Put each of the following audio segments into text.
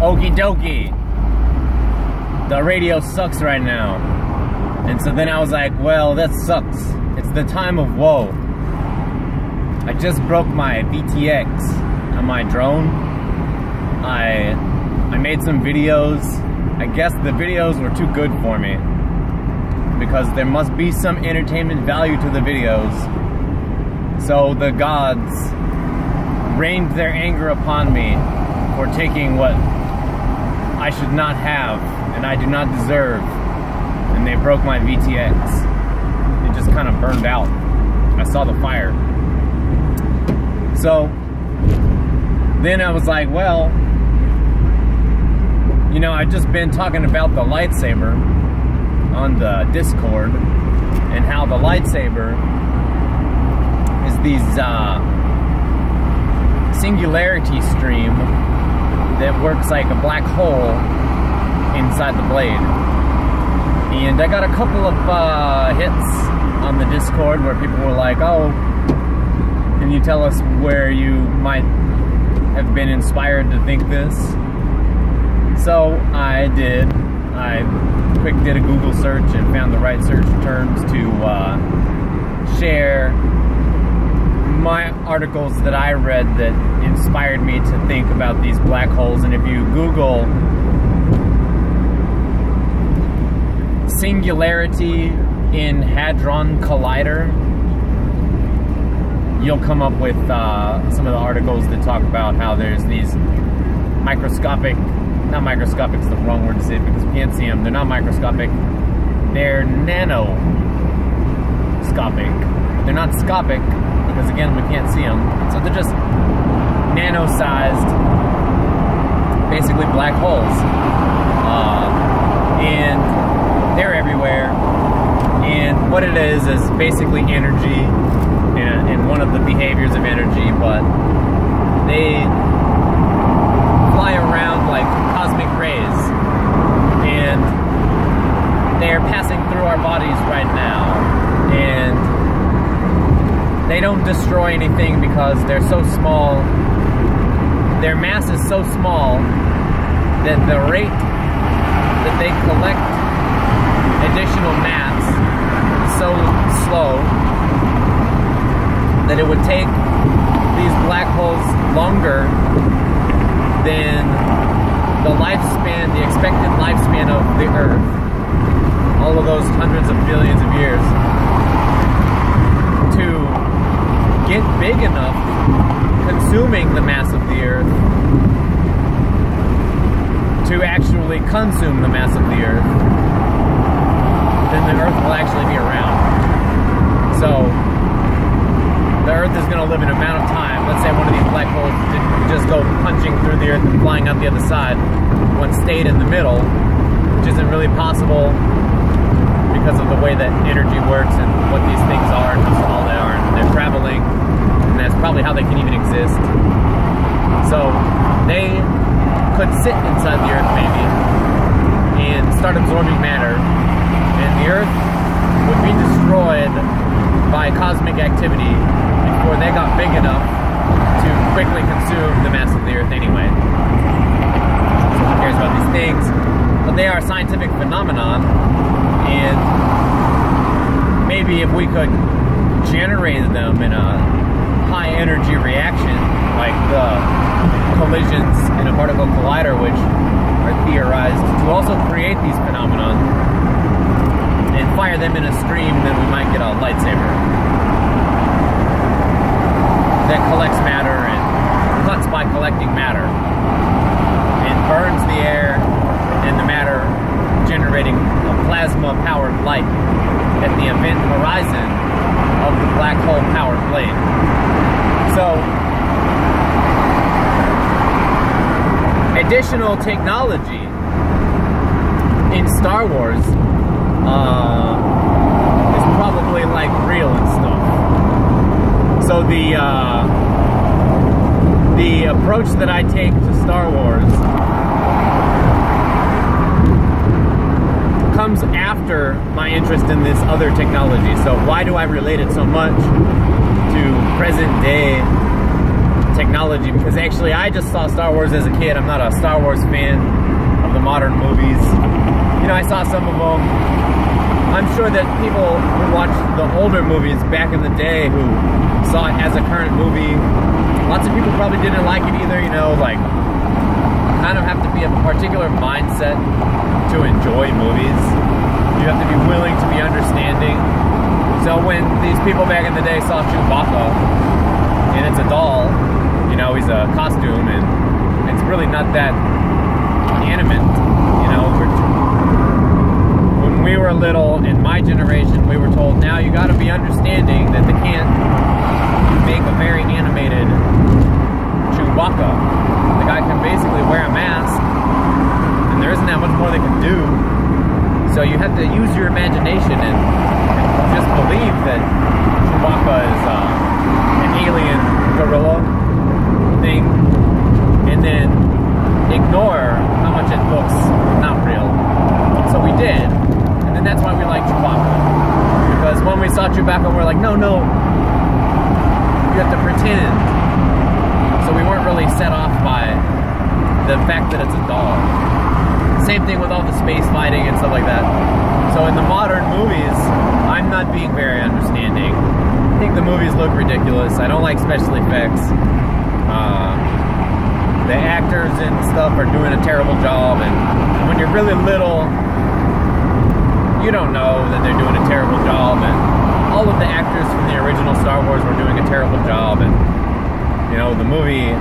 okie dokie. The radio sucks right now. And so then I was like, well, that sucks. It's the time of woe. I just broke my VTX on my drone. I made some videos. I guess the videos were too good for me, because there must be some entertainment value to the videos. So the gods rained their anger upon me for taking what I should not have and I do not deserve, and they broke my VTX. It just kind of burned out. I saw the fire. So then I was like, well, you know, I've just been talking about the lightsaber on the Discord, and how the lightsaber is these singularity stream that works like a black hole inside the blade. And I got a couple of hits on the Discord where people were like, oh, can you tell us where you might have been inspired to think this? So I did. I did a Google search and found the right search terms to share my articles that I read that inspired me to think about these black holes. And if you Google singularity in Hadron Collider, you'll come up with some of the articles that talk about how there's these microscopic, not microscopic is the wrong word to say because we can't see them. They're not microscopic. They're nanoscopic. They're not scopic because, again, we can't see them. So they're just nano-sized, basically black holes. And they're everywhere. And what it is basically energy and one of the behaviors of energy, but they fly around like cosmic rays, and they're passing through our bodies right now, and they don't destroy anything because they're so small. Their mass is so small that the rate that they collect additional mass is so slow that it would take these black holes longer than the lifespan, the expected lifespan of the Earth, all of those hundreds of billions of years, to get big enough, consuming the mass of the Earth, to actually consume the mass of the Earth, then the Earth will actually be around. So the Earth is going to live an amount of time. Let's say one of these black holes didn't just go punching through the Earth and flying out the other side. One stayed in the middle, which isn't really possible because of the way that energy works and what these things are and how small they are, and they're traveling, and that's probably how they can even exist. So they could sit inside the Earth maybe and start absorbing matter, and the Earth would be destroyed by cosmic activity before they got big enough to quickly consume the mass of the Earth anyway. So who cares about these things? But they are a scientific phenomenon, and maybe if we could generate them in a high energy reaction, like the collisions in a particle collider, which are theorized to also create these phenomena, and fire them in a stream, then we might get a lightsaber that collects matter and cuts by collecting matter and burns the air and the matter, generating a plasma-powered light at the event horizon of the black hole-powered blade. So, additional technology in Star Wars is probably like real and stuff. So the approach that I take to Star Wars comes after my interest in this other technology. So why do I relate it so much to present day technology, because actually I just saw Star Wars as a kid. I'm not a Star Wars fan of the modern movies. You know, I saw some of them. I'm sure that people who watched the older movies back in the day who saw it as a current movie, lots of people probably didn't like it either, you know, like, kind of have to be of a particular mindset to enjoy movies. You have to be willing to be understanding. So when these people back in the day saw Chewbacca, and it's a doll, you know, he's a costume, and it's really not that animate, you know. When we were little, in my generation, we were told, now you gotta be understanding that they can't make a very animated Chewbacca. The guy can basically wear a mask, and there isn't that much more they can do. So you have to use your imagination and just believe that Chewbacca is an alien gorilla thing, and then ignore how much it looks not real. So we did, and then that's why we like Chewbacca. Because when we saw Chewbacca, we're like, no, you have to pretend. So we weren't really set off by the fact that it's a doll. Same thing with all the space fighting and stuff like that. So in the modern movies, I'm not being very understanding. I think the movies look ridiculous. I don't like special effects. The actors and stuff are doing a terrible job, and when you're really little, you don't know that they're doing a terrible job, and all of the actors from the original Star Wars were doing a terrible job, and you know, the movie,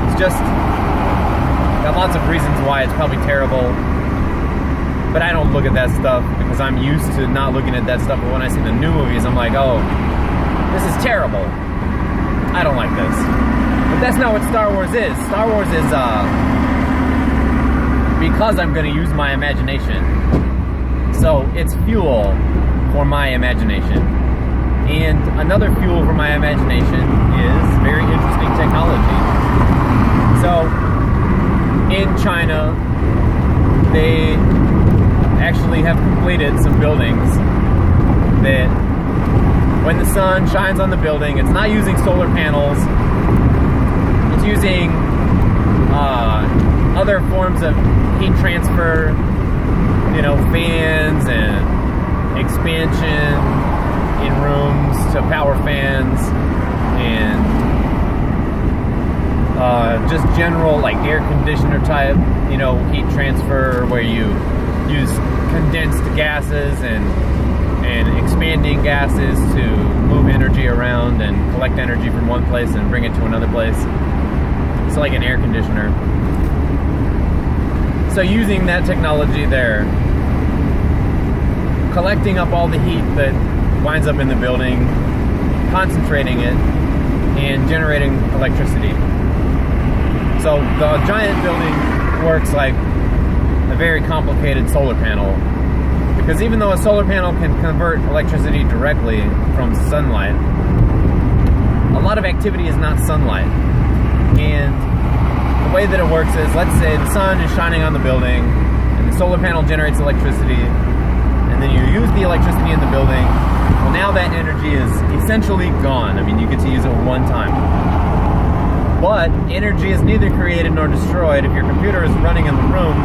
it's just got lots of reasons why it's probably terrible, but I don't look at that stuff because I'm used to not looking at that stuff. But when I see the new movies, I'm like, oh, this is terrible. I don't like this. But that's not what Star Wars is. Star Wars is, because I'm going to use my imagination. So it's fuel for my imagination. And another fuel for my imagination is very interesting technology. So in China, they actually have completed some buildings that when the sun shines on the building, it's not using solar panels, it's using other forms of heat transfer, you know, fans and expansion in rooms to power fans, and just general like air conditioner type, you know, heat transfer where you use condensed gases and expanding gases to move energy around and collect energy from one place and bring it to another place. It's like an air conditioner. So using that technology there, collecting up all the heat that winds up in the building, concentrating it, and generating electricity. So the giant building works like a very complicated solar panel, because even though a solar panel can convert electricity directly from sunlight, a lot of activity is not sunlight. And the way that it works is, let's say the sun is shining on the building and the solar panel generates electricity, and then you use the electricity in the building. Well, now that energy is essentially gone. I mean, you get to use it one time. But energy is neither created nor destroyed. If your computer is running in the room,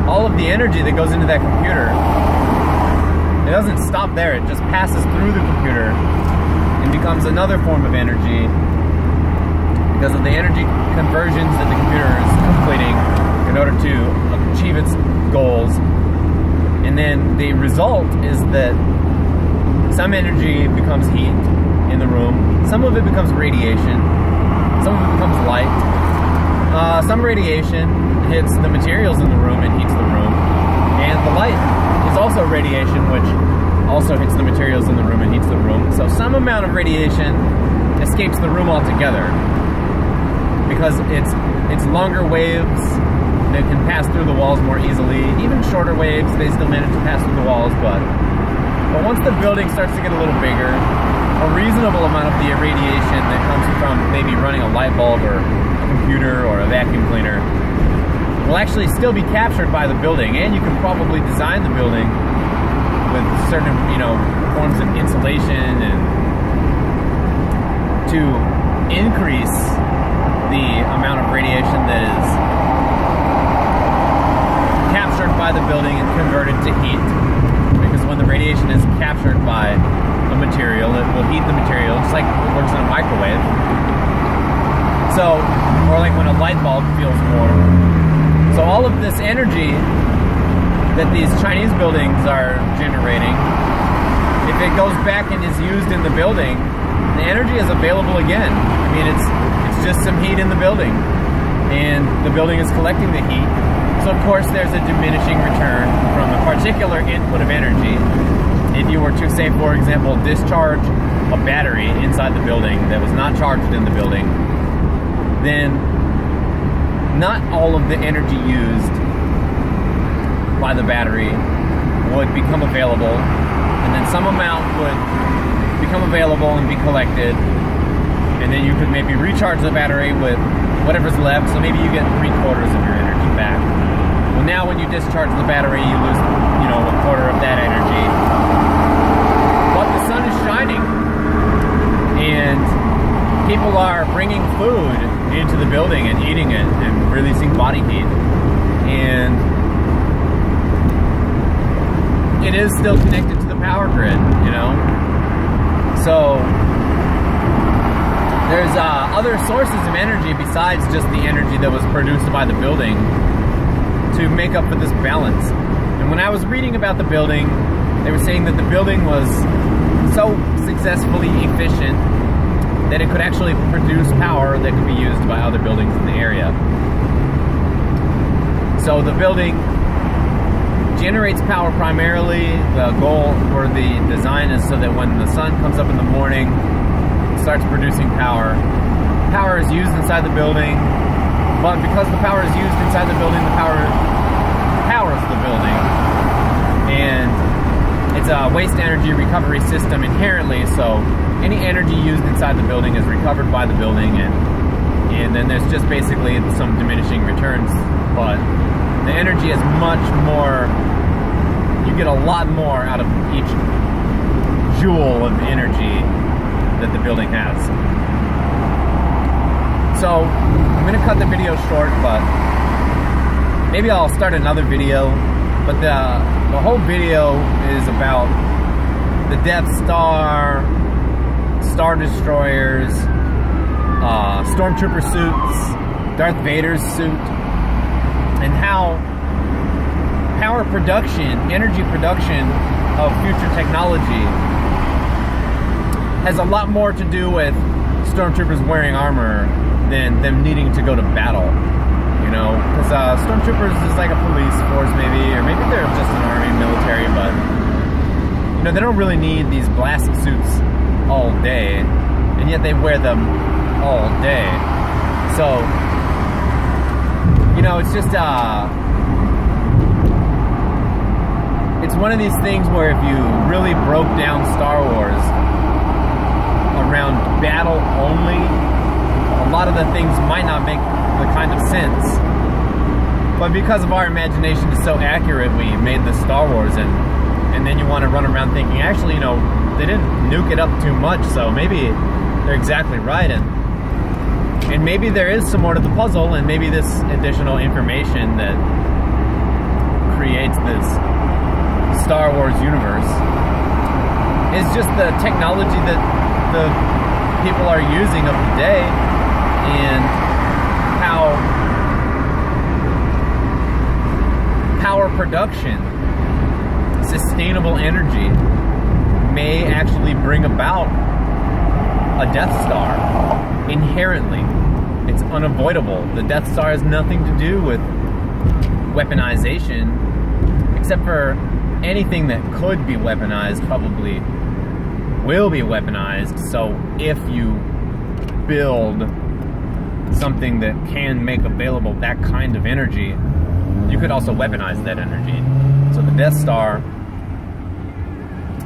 all of the energy that goes into that computer, it doesn't stop there. It just passes through the computer and becomes another form of energy because of the energy conversions that the computer is completing in order to achieve its goals. And then the result is that some energy becomes heat in the room, some of it becomes radiation, some of it becomes light. Some radiation hits the materials in the room and heats the room, and the light is also radiation, which also hits the materials in the room and heats the room. So some amount of radiation escapes the room altogether because it's longer waves that can pass through the walls more easily. Even shorter waves, they still manage to pass through the walls, but once the building starts to get a little bigger, a reasonable amount of the irradiation that comes from maybe running a light bulb or a computer or a vacuum cleaner will actually still be captured by the building, and you can probably design the building with certain, you know, forms of insulation and to increase the amount of radiation that is captured by the building and converted to heat. Because when the radiation is captured by a material, it will heat the material, just like it works in a microwave. So, or like when a light bulb feels warm. So all of this energy that these Chinese buildings are generating, if it goes back and is used in the building, the energy is available again. I mean, it's just some heat in the building, and the building is collecting the heat. So of course there's a diminishing return from a particular input of energy. If you were to, say, for example, discharge a battery inside the building that was not charged in the building, then not all of the energy used by the battery would become available, and then some amount would become available and be collected, and then you could maybe recharge the battery with whatever's left, so maybe you get 3/4 of your energy back. Well, now when you discharge the battery, you lose, you know, 1/4 of that energy. But the sun is shining, and people are bringing food into the building and eating it and releasing body heat, and it is still connected to the power grid, you know. So there's other sources of energy besides just the energy that was produced by the building to make up for this balance. And when I was reading about the building, they were saying that the building was so successfully efficient that it could actually produce power that could be used by other buildings in the area. So the building generates power primarily. The goal for the design is so that when the sun comes up in the morning, it starts producing power. Power is used inside the building, but because the power is used inside the building, the power powers the building. And it's a waste energy recovery system inherently, so any energy used inside the building is recovered by the building, and then there's just basically some diminishing returns, but the energy is much more, you get a lot more out of each joule of energy that the building has. So I'm gonna cut the video short, but maybe I'll start another video. But the whole video is about the Death Star, Star Destroyers, Stormtrooper suits, Darth Vader's suit, and how power production, energy production of future technology has a lot more to do with Stormtroopers wearing armor than them needing to go to battle. You know, because Stormtroopers is like a police force maybe, or maybe they're just an army military, but you know, they don't really need these blast suits all day, and yet they wear them all day. So, you know, it's just, it's one of these things where if you really broke down Star Wars around battle only, a lot of the things might not make the kind of sense. But because of our imagination is so accurate, we made the Star Wars, and then you want to run around thinking, actually, you know, they didn't nuke it up too much, so maybe they're exactly right, and maybe there is some more to the puzzle, and maybe this additional information that creates this Star Wars universe is just the technology that the people are using of the day, and how power production, sustainable energy, may actually bring about a Death Star inherently. It's unavoidable. The Death Star has nothing to do with weaponization, except for anything that could be weaponized probably will be weaponized. So if you build something that can make available that kind of energy, you could also weaponize that energy. So the Death Star,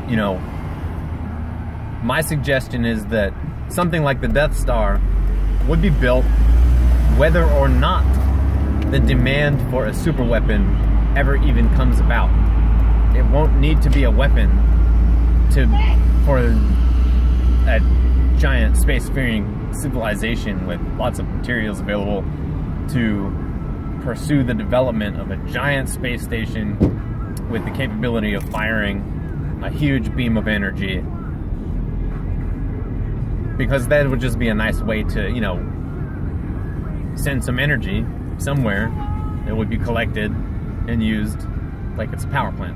you know, my suggestion is that something like the Death Star would be built whether or not the demand for a super weapon ever even comes about. It won't need to be a weapon for a giant spacefaring civilization with lots of materials available to pursue the development of a giant space station with the capability of firing a huge beam of energy, because that would just be a nice way to, you know, send some energy somewhere that would be collected and used like it's a power plant.